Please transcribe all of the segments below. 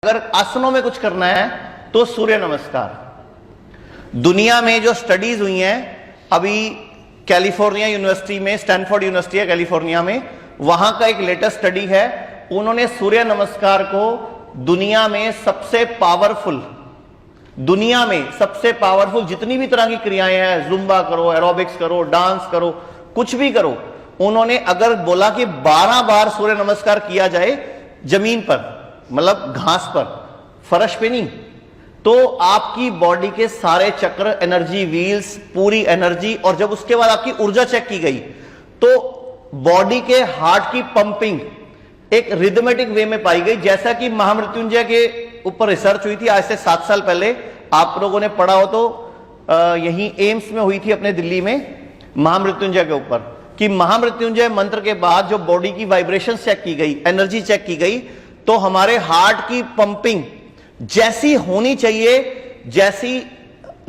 अगर आसनों में कुछ करना है तो सूर्य नमस्कार। दुनिया में जो स्टडीज हुई हैं, अभी कैलिफोर्निया यूनिवर्सिटी में, स्टैनफोर्ड यूनिवर्सिटी है कैलिफोर्निया में, वहां का एक लेटेस्ट स्टडी है। उन्होंने सूर्य नमस्कार को दुनिया में सबसे पावरफुल, दुनिया में सबसे पावरफुल जितनी भी तरह की क्रियाएं हैं, जुम्बा करो, एरोबिक्स करो, डांस करो, कुछ भी करो, उन्होंने अगर बोला कि 12 बार सूर्य नमस्कार किया जाए जमीन पर, मतलब घास पर, फर्श पे नहीं, तो आपकी बॉडी के सारे चक्र, एनर्जी व्हील्स, पूरी एनर्जी, और जब उसके बाद आपकी ऊर्जा चेक की गई तो बॉडी के हार्ट की पंपिंग एक रिदमेटिक वे में पाई गई। जैसा कि महामृत्युंजय के ऊपर रिसर्च हुई थी आज से 7 साल पहले, आप लोगों ने पढ़ा हो तो यहीं एम्स में हुई थी अपने दिल्ली में, महामृत्युंजय के ऊपर, कि महामृत्युंजय मंत्र के बाद जो बॉडी की वाइब्रेशन चेक की गई, एनर्जी चेक की गई, तो हमारे हार्ट की पंपिंग जैसी होनी चाहिए, जैसी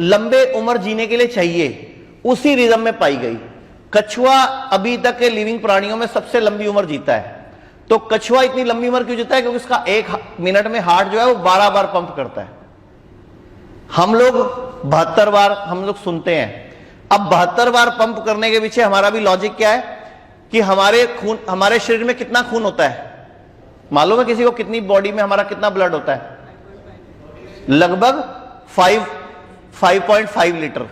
लंबे उम्र जीने के लिए चाहिए, उसी रिदम में पाई गई। कछुआ अभी तक के लिविंग प्राणियों में सबसे लंबी उम्र जीता है। तो कछुआ इतनी लंबी उम्र क्यों जीता है? क्योंकि उसका 1 मिनट में हार्ट जो है वो 12 बार पंप करता है। हम लोग 72 बार हम लोग सुनते हैं। अब 72 बार पंप करने के पीछे हमारा भी लॉजिक क्या है कि हमारे शरीर में कितना खून होता है मालूम है किसी को? कितनी बॉडी में हमारा कितना ब्लड होता है? लगभग 5.5 लीटर।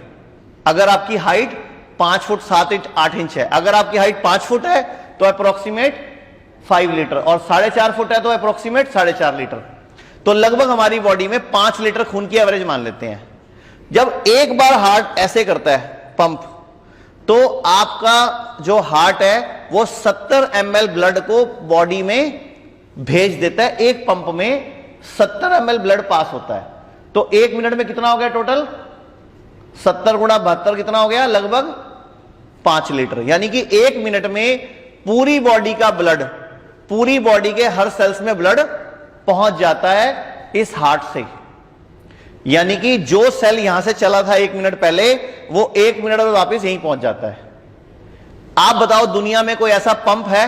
अगर आपकी हाइट 5 फुट 7 इंच 8 इंच है, अगर आपकी हाइट 5 फुट है तो अप्रोक्सीमेट 5 लीटर, और 4.5 फुट है तो अप्रोक्सीमेट 4.5 लीटर। तो लगभग हमारी बॉडी में 5 लीटर खून की एवरेज मान लेते हैं। जब एक बार हार्ट ऐसे करता है पंप, तो आपका जो हार्ट है वो 70 ml ब्लड को बॉडी में भेज देता है। एक पंप में 70 ml ब्लड पास होता है। तो 1 मिनट में कितना हो गया टोटल? 70 गुणा 72 कितना हो गया? लगभग 5 लीटर। यानी कि 1 मिनट में पूरी बॉडी का ब्लड, पूरी बॉडी के हर सेल्स में ब्लड पहुंच जाता है इस हार्ट से। यानी कि जो सेल यहां से चला था 1 मिनट पहले, वो 1 मिनट में वापस यहीं पहुंच जाता है। आप बताओ दुनिया में कोई ऐसा पंप है?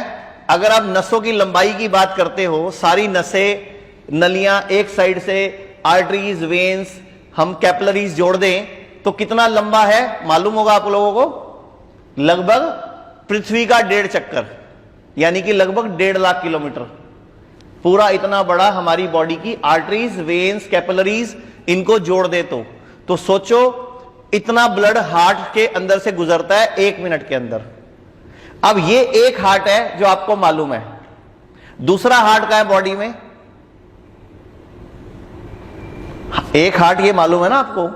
अगर आप नसों की लंबाई की बात करते हो, सारी नसें, नलियां एक साइड से, आर्टरीज, वेन्स, हम कैपिलरीज जोड़ दें तो कितना लंबा है मालूम होगा आप लोगों को? लगभग पृथ्वी का 1.5 चक्कर, यानी कि लगभग 1.5 लाख किलोमीटर। पूरा इतना बड़ा हमारी बॉडी की आर्टरीज, वेन्स, कैपिलरीज, इनको जोड़ दे तो सोचो इतना ब्लड हार्ट के अंदर से गुजरता है 1 मिनट के अंदर। अब ये एक हार्ट है जो आपको मालूम है। दूसरा हार्ट का है बॉडी में? एक हार्ट ये मालूम है ना आपको,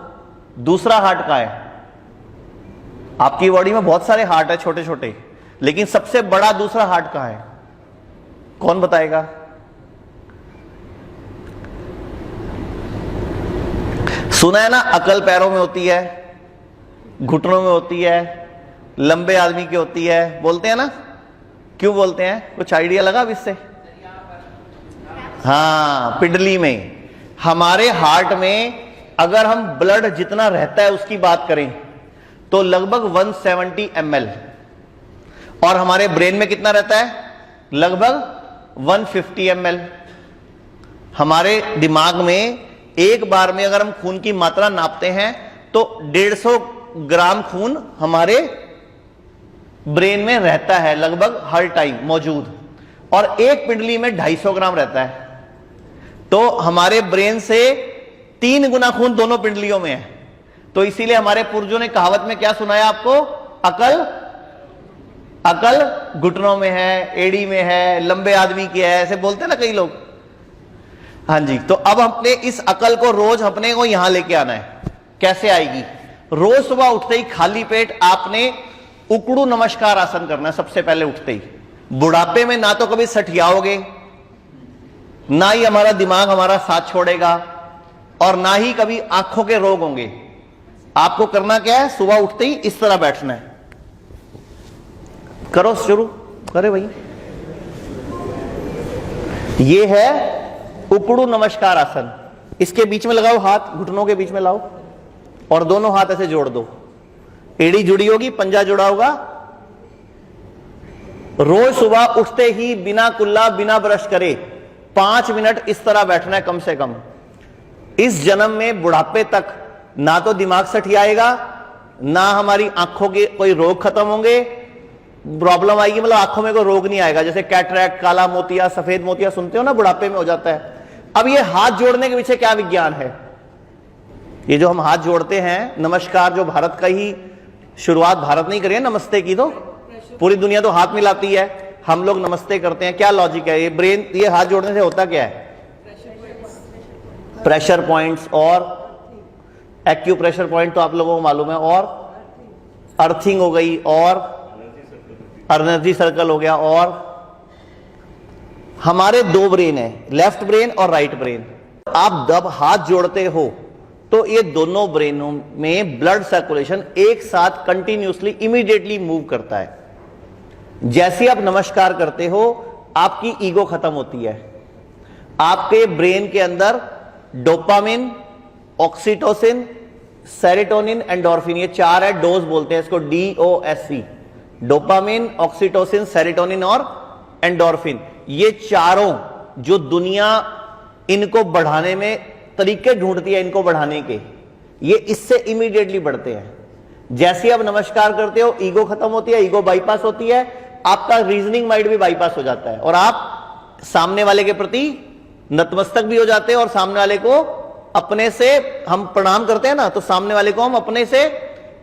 दूसरा हार्ट का है? आपकी बॉडी में बहुत सारे हार्ट है छोटे छोटे, लेकिन सबसे बड़ा दूसरा हार्ट कहां है? कौन बताएगा? सुना है ना, अकल पैरों में होती है, घुटनों में होती है, लंबे आदमी की होती है, बोलते हैं ना? क्यों बोलते हैं? कुछ आइडिया लगा अब इससे? हाँ, पिंडली में। हमारे हार्ट में अगर हम ब्लड जितना रहता है उसकी बात करें तो लगभग 170 ml, और हमारे ब्रेन में कितना रहता है? लगभग 150 ml। हमारे दिमाग में एक बार में अगर हम खून की मात्रा नापते हैं तो 150 ग्राम खून हमारे ब्रेन में रहता है लगभग हर टाइम मौजूद, और एक पिंडली में 250 ग्राम रहता है। तो हमारे ब्रेन से 3 गुना खून दोनों पिंडलियों में है। तो इसीलिए हमारे पूर्वजों ने कहावत में क्या सुनाया आपको? अकल घुटनों में है, एड़ी में है, लंबे आदमी की है, ऐसे बोलते हैं ना कई लोग। हाँ जी, तो अब अपने इस अकल को रोज अपने को यहां लेके आना है। कैसे आएगी? रोज सुबह उठते ही खाली पेट आपने उकड़ू नमस्कार आसन करना है सबसे पहले उठते ही। बुढ़ापे में ना तो कभी सठियाओगे, ना ही हमारा दिमाग हमारा साथ छोड़ेगा, और ना ही कभी आंखों के रोग होंगे। आपको करना क्या है? सुबह उठते ही इस तरह बैठना है। करो, शुरू करे भाई। ये है उकड़ू नमस्कार आसन। इसके बीच में लगाओ हाथ, घुटनों के बीच में लाओ, और दोनों हाथ ऐसे जोड़ दो। एड़ी जुड़ी होगी, पंजा जुड़ा होगा। रोज सुबह उठते ही बिना कुल्ला, बिना ब्रश करे 5 मिनट इस तरह बैठना है कम से कम। इस जन्म में बुढ़ापे तक ना तो दिमाग सठियाएगा, ना हमारी आंखों के कोई रोग खत्म होंगे, प्रॉब्लम आएगी, मतलब आंखों में कोई रोग नहीं आएगा। जैसे कैटरैक्ट, काला मोतिया, सफेद मोतिया सुनते हो ना, बुढ़ापे में हो जाता है। अब ये हाथ जोड़ने के पीछे क्या विज्ञान है? ये जो हम हाथ जोड़ते हैं, नमस्कार, जो भारत का ही शुरुआत भारत नहीं करी है नमस्ते की, तो पूरी दुनिया तो हाथ मिलाती है, हम लोग नमस्ते करते हैं। क्या लॉजिक है? ये ब्रेन, ये हाथ जोड़ने से होता क्या है? प्रेशर पॉइंट्स और एक्यूप्रेशर पॉइंट तो आप लोगों को मालूम है, और अर्थिंग हो गई, और एनर्जी सर्कल हो गया, और हमारे 2 ब्रेन है, लेफ्ट ब्रेन और राइट ब्रेन। आप जब हाथ जोड़ते हो तो ये दोनों ब्रेनों में ब्लड सर्कुलेशन एक साथ कंटिन्यूसली इमीडिएटली मूव करता है। जैसे आप नमस्कार करते हो, आपकी ईगो खत्म होती है। आपके ब्रेन के अंदर डोपामिन, ऑक्सीटोसिन, सेरोटोनिन, एंडोर्फिन, ये 4 है, डोज बोलते हैं इसको, DOSC, डोपामिन, ऑक्सीटोसिन, सेरोटोनिन और एंडोर्फिन। ये चारों जो दुनिया इनको बढ़ाने में तरीके ढूंढती है, इनको बढ़ाने के, ये इससे इमीडिएटली बढ़ते हैं। जैसे आप नमस्कार करते हो, ईगो खत्म होती है, ईगो बाईपास होती है, आपका रीजनिंग माइंड भी बाईपास हो जाता है, और आप सामने वाले के प्रति नतमस्तक भी हो जाते हैं, और सामने वाले को अपने से, हम प्रणाम करते हैं ना, तो सामने वाले को हम अपने से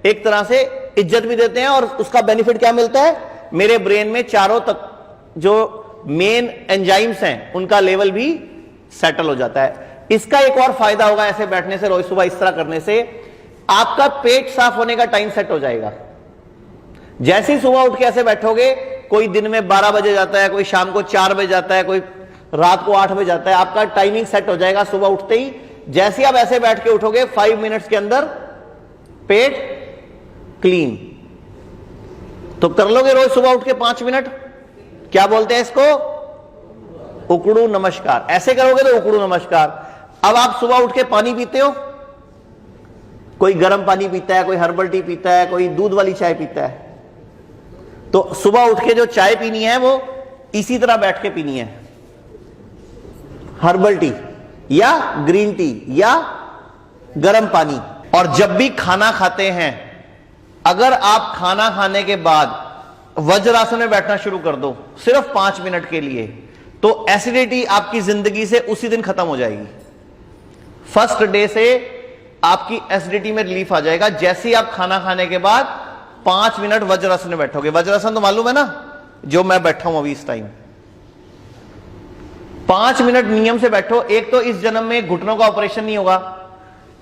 एक तरह से इज्जत भी देते हैं, और उसका बेनिफिट क्या मिलता है? मेरे ब्रेन में चारों तक जो मेन एंजाइम्स हैं उनका लेवल भी सेटल हो जाता है। इसका एक और फायदा होगा ऐसे बैठने से, रोज सुबह इस तरह करने से, आपका पेट साफ होने का टाइम सेट हो जाएगा। जैसे ही सुबह उठ के ऐसे बैठोगे, कोई दिन में 12 बजे जाता है, कोई शाम को 4 बजे जाता है, कोई रात को 8 बजे जाता है, आपका टाइमिंग सेट हो जाएगा सुबह उठते ही। जैसे आप ऐसे बैठ के उठोगे, 5 मिनट्स के अंदर पेट क्लीन। तो कर लोगे रोज सुबह उठ के 5 मिनट, क्या बोलते हैं इसको? उकड़ू नमस्कार। ऐसे करोगे तो उकड़ू नमस्कार। अब आप सुबह उठ के पानी पीते हो, कोई गर्म पानी पीता है, कोई हर्बल टी पीता है, कोई दूध वाली चाय पीता है, तो सुबह उठ के जो चाय पीनी है वो इसी तरह बैठ के पीनी है, हर्बल टी या ग्रीन टी या गर्म पानी। और जब भी खाना खाते हैं, अगर आप खाना खाने के बाद वज्रासन में बैठना शुरू कर दो सिर्फ 5 मिनट के लिए, तो एसिडिटी आपकी जिंदगी से उसी दिन खत्म हो जाएगी। फर्स्ट डे से आपकी एसिडिटी में रिलीफ आ जाएगा। जैसे ही आप खाना खाने के बाद 5 मिनट वज्रासन में बैठोगे, वज्रासन तो मालूम है ना, जो मैं बैठा हूं अभी इस टाइम, 5 मिनट नियम से बैठो। एक तो इस जन्म में घुटनों का ऑपरेशन नहीं होगा।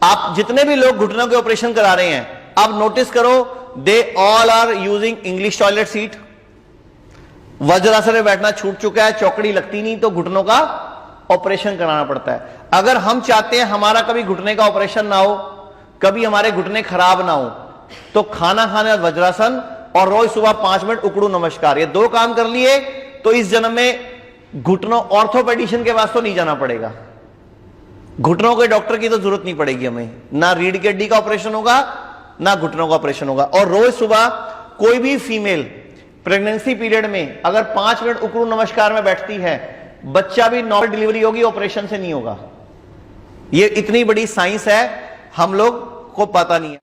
आप जितने भी लोग घुटनों के ऑपरेशन करा रहे हैं, आप नोटिस करो, they all are using English toilet seat. Vajrasana में बैठना छूट चुका है, चौकड़ी लगती नहीं, तो घुटनों का ऑपरेशन कराना पड़ता है। अगर हम चाहते हैं हमारा कभी घुटने का ऑपरेशन ना हो, कभी हमारे घुटने खराब ना हो, तो खाना खाने वज्रासन और रोज सुबह 5 मिनट उकड़ू नमस्कार, ये 2 काम कर लिए तो इस जन्म में घुटनों ऑर्थोपेडिशियन के पास तो नहीं जाना पड़ेगा। घुटनों के डॉक्टर की तो जरूरत नहीं पड़ेगी हमें, ना रीढ़ की हड्डी का ऑपरेशन होगा, ना घुटनों का ऑपरेशन होगा। और रोज सुबह कोई भी फीमेल प्रेगनेंसी पीरियड में अगर 5 मिनट उकड़ू नमस्कार में बैठती है, बच्चा भी नॉर्मल डिलीवरी होगी, ऑपरेशन से नहीं होगा। ये इतनी बड़ी साइंस है, हम लोग को पता नहीं है।